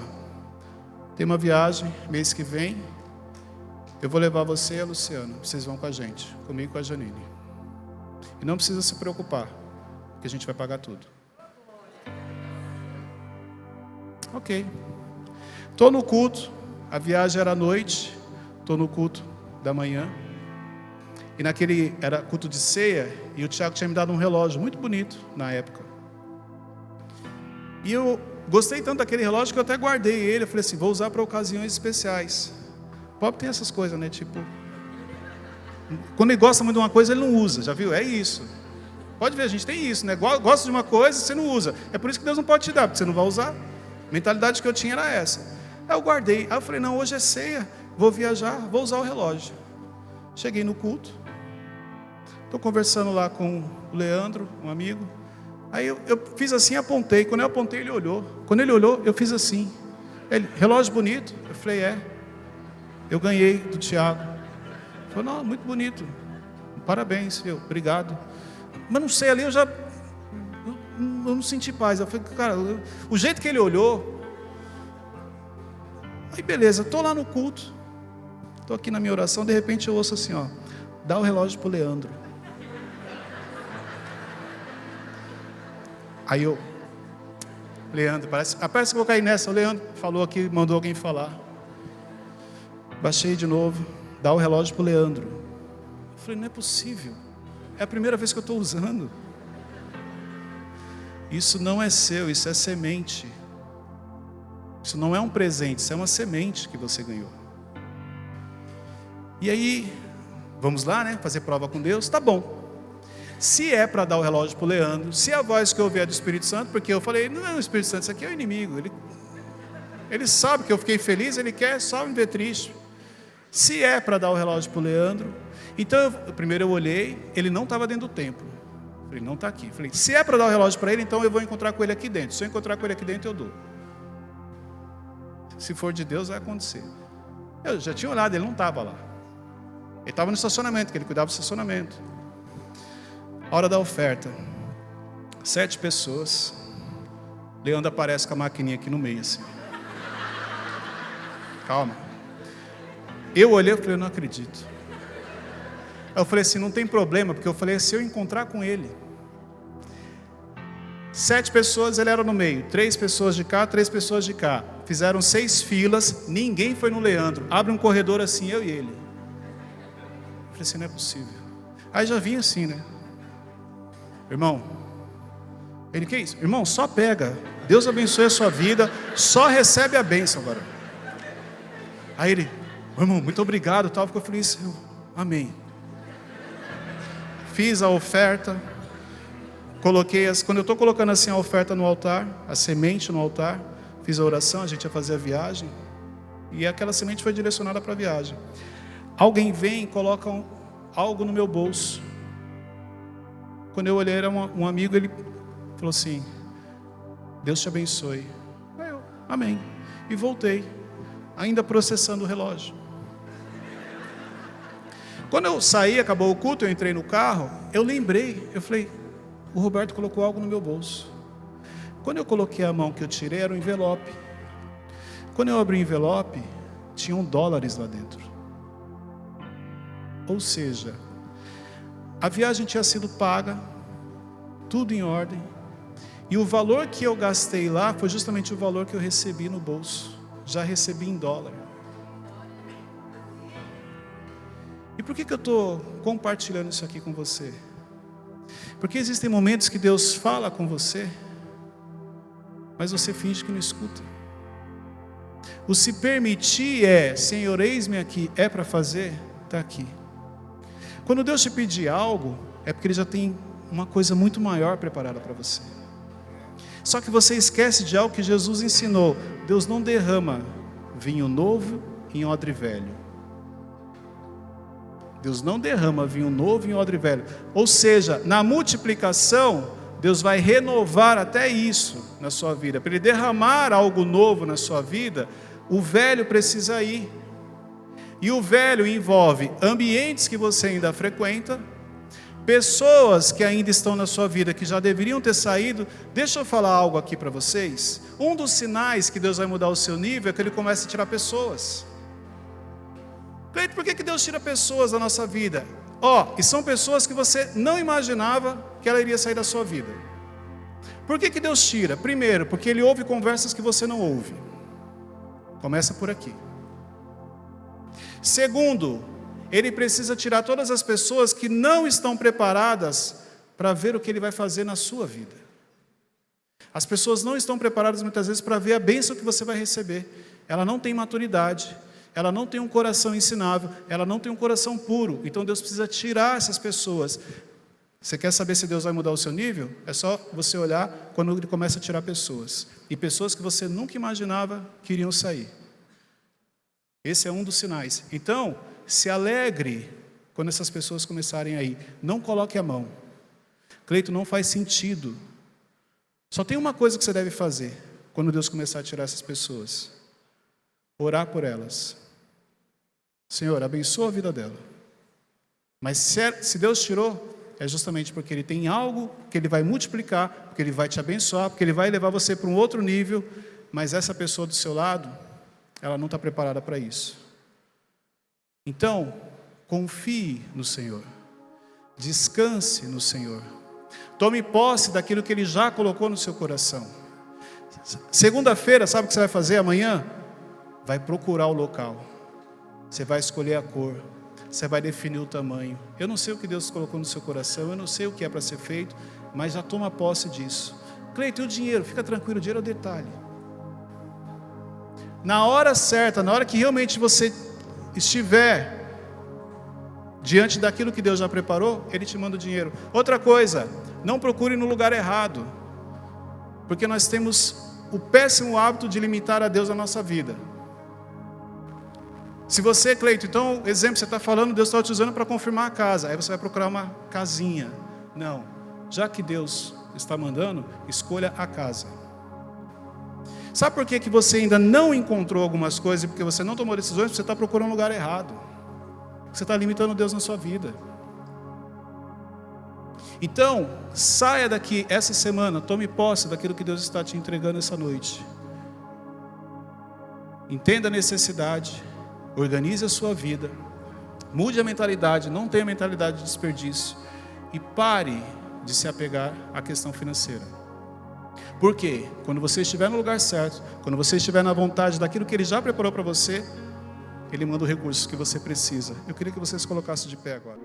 tem uma viagem, mês que vem, eu vou levar você e a Luciana, vocês vão com a gente, comigo e com a Janine. E não precisa se preocupar, que a gente vai pagar tudo. Ok. Estou no culto, a viagem era à noite, estou no culto da manhã, e naquele, era culto de ceia, e o Tiago tinha me dado um relógio muito bonito na época. E eu gostei tanto daquele relógio que eu até guardei ele, eu falei assim, vou usar para ocasiões especiais. O pobre tem essas coisas, né, tipo, quando ele gosta muito de uma coisa, ele não usa, já viu? É isso. Pode ver, a gente tem isso, né, gosta de uma coisa, você não usa, é por isso que Deus não pode te dar, porque você não vai usar. A mentalidade que eu tinha era essa. Aí eu guardei, aí eu falei, não, hoje é ceia, vou viajar, vou usar o relógio. Cheguei no culto, estou conversando lá com o Leandro, um amigo. Aí eu fiz assim, apontei. Quando eu apontei, ele olhou. Quando ele olhou, eu fiz assim. Ele, relógio bonito? Eu falei, é. Eu ganhei do Tiago. Ele falou, não, muito bonito. Parabéns, obrigado. Mas não sei, ali eu não senti paz. Eu falei, cara, o jeito que ele olhou. Aí beleza, estou lá no culto. Estou aqui na minha oração, de repente eu ouço assim, ó. Dá o relógio para o Leandro. Aí eu, Leandro, parece que eu vou cair nessa. O Leandro falou aqui, mandou alguém falar. Baixei de novo, dá o relógio para o Leandro. Eu falei, não é possível. É a primeira vez que eu estou usando. Isso não é seu, isso é semente. Isso não é um presente, isso é uma semente que você ganhou. E aí, vamos lá, né? Fazer prova com Deus, tá bom. Se é para dar o relógio para o Leandro, se a voz que eu ouvi é do Espírito Santo, porque eu falei, não é o Espírito Santo, isso aqui é o inimigo. Ele sabe que eu fiquei feliz, ele quer só me ver triste. Se é para dar o relógio para o Leandro, então primeiro eu olhei, ele não estava dentro do templo. Falei, não está aqui. Falei, se é para dar o relógio para ele, então eu vou encontrar com ele aqui dentro. Se eu encontrar com ele aqui dentro, eu dou. Se for de Deus, vai acontecer. Eu já tinha olhado, ele não estava lá. Ele estava no estacionamento, que ele cuidava do estacionamento. Hora da oferta. 7 pessoas. Leandro aparece com a maquininha aqui no meio, assim. Calma. Eu olhei e falei, eu não acredito. Aí eu falei assim, não tem problema, porque eu falei, se eu encontrar com ele. 7 pessoas, ele era no meio. 3 pessoas de cá, 3 pessoas de cá. Fizeram 6 filas, ninguém foi no Leandro. Abre um corredor assim, eu e ele. Eu falei assim, não é possível. Aí já vinha assim, né? Irmão, ele, que isso? Irmão, só pega. Deus abençoe a sua vida, só recebe a bênção agora. Aí ele, irmão, muito obrigado, tal. Ficou feliz, amém. Fiz a oferta, coloquei quando eu estou colocando assim a oferta no altar, a semente no altar, fiz a oração, a gente ia fazer a viagem, e aquela semente foi direcionada para a viagem. Alguém vem e coloca algo no meu bolso. Quando eu olhei, era um amigo, ele falou assim, Deus te abençoe. Aí eu, amém. E voltei, ainda processando o relógio. Quando eu saí, acabou o culto, eu entrei no carro, eu lembrei, eu falei, o Roberto colocou algo no meu bolso. Quando eu coloquei a mão que eu tirei, era um envelope. Quando eu abri o envelope, tinham dólares lá dentro. Ou seja, a viagem tinha sido paga, tudo em ordem, e o valor que eu gastei lá foi justamente o valor que eu recebi no bolso. Já recebi em dólar. E por que eu estou compartilhando isso aqui com você? Porque existem momentos que Deus fala com você, mas você finge que não escuta. O se permitir é, Senhor, eis-me aqui, é para fazer, está aqui. Quando Deus te pedir algo, é porque Ele já tem uma coisa muito maior preparada para você. Só que você esquece de algo que Jesus ensinou. Deus não derrama vinho novo em odre velho. Deus não derrama vinho novo em odre velho. Ou seja, na multiplicação, Deus vai renovar até isso na sua vida. Para Ele derramar algo novo na sua vida, o velho precisa ir. E o velho envolve ambientes que você ainda frequenta, pessoas que ainda estão na sua vida, que já deveriam ter saído. Deixa eu falar algo aqui para vocês. Um dos sinais que Deus vai mudar o seu nível é que Ele começa a tirar pessoas. Cleito, por que Deus tira pessoas da nossa vida? E são pessoas que você não imaginava que ela iria sair da sua vida. Por que Deus tira? Primeiro, porque Ele ouve conversas que você não ouve. Começa por aqui. Segundo, Ele precisa tirar todas as pessoas que não estão preparadas para ver o que Ele vai fazer na sua vida. As pessoas não estão preparadas muitas vezes para ver a bênção que você vai receber. Ela não tem maturidade, ela não tem um coração ensinável, ela não tem um coração puro. Então Deus precisa tirar essas pessoas. Você quer saber se Deus vai mudar o seu nível? É só você olhar quando Ele começa a tirar pessoas. E pessoas que você nunca imaginava que iriam sair. Esse é um dos sinais. Então, se alegre quando essas pessoas começarem a ir. Não coloque a mão. Cleito, não faz sentido. Só tem uma coisa que você deve fazer quando Deus começar a tirar essas pessoas. Orar por elas. Senhor, abençoa a vida dela. Mas se Deus tirou, é justamente porque Ele tem algo que Ele vai multiplicar, porque Ele vai te abençoar, porque Ele vai levar você para um outro nível, mas essa pessoa do seu lado, ela não está preparada para isso. Então, confie no Senhor, descanse no Senhor, tome posse daquilo que Ele já colocou no seu coração. Segunda-feira, sabe o que você vai fazer amanhã? Vai procurar o local, você vai escolher a cor, você vai definir o tamanho. Eu não sei o que Deus colocou no seu coração, eu não sei o que é para ser feito, mas já toma posse disso. Cleito, e o dinheiro? Fica tranquilo, o dinheiro é o detalhe. Na hora certa, na hora que realmente você estiver diante daquilo que Deus já preparou, Ele te manda o dinheiro. Outra coisa, não procure no lugar errado, porque nós temos o péssimo hábito de limitar a Deus a nossa vida. Se você, Cleito, então, exemplo, você está falando, Deus está te usando para confirmar a casa, aí você vai procurar uma casinha. Não, já que Deus está mandando, escolha a casa. Sabe por que você ainda não encontrou algumas coisas, porque você não tomou decisões? Porque você está procurando um lugar errado. Você está limitando Deus na sua vida. Então, saia daqui essa semana, tome posse daquilo que Deus está te entregando essa noite. Entenda a necessidade, organize a sua vida, mude a mentalidade, não tenha mentalidade de desperdício e pare de se apegar à questão financeira. Por quê? Quando você estiver no lugar certo, quando você estiver na vontade daquilo que Ele já preparou para você, Ele manda os recursos que você precisa. Eu queria que você se colocasse de pé agora.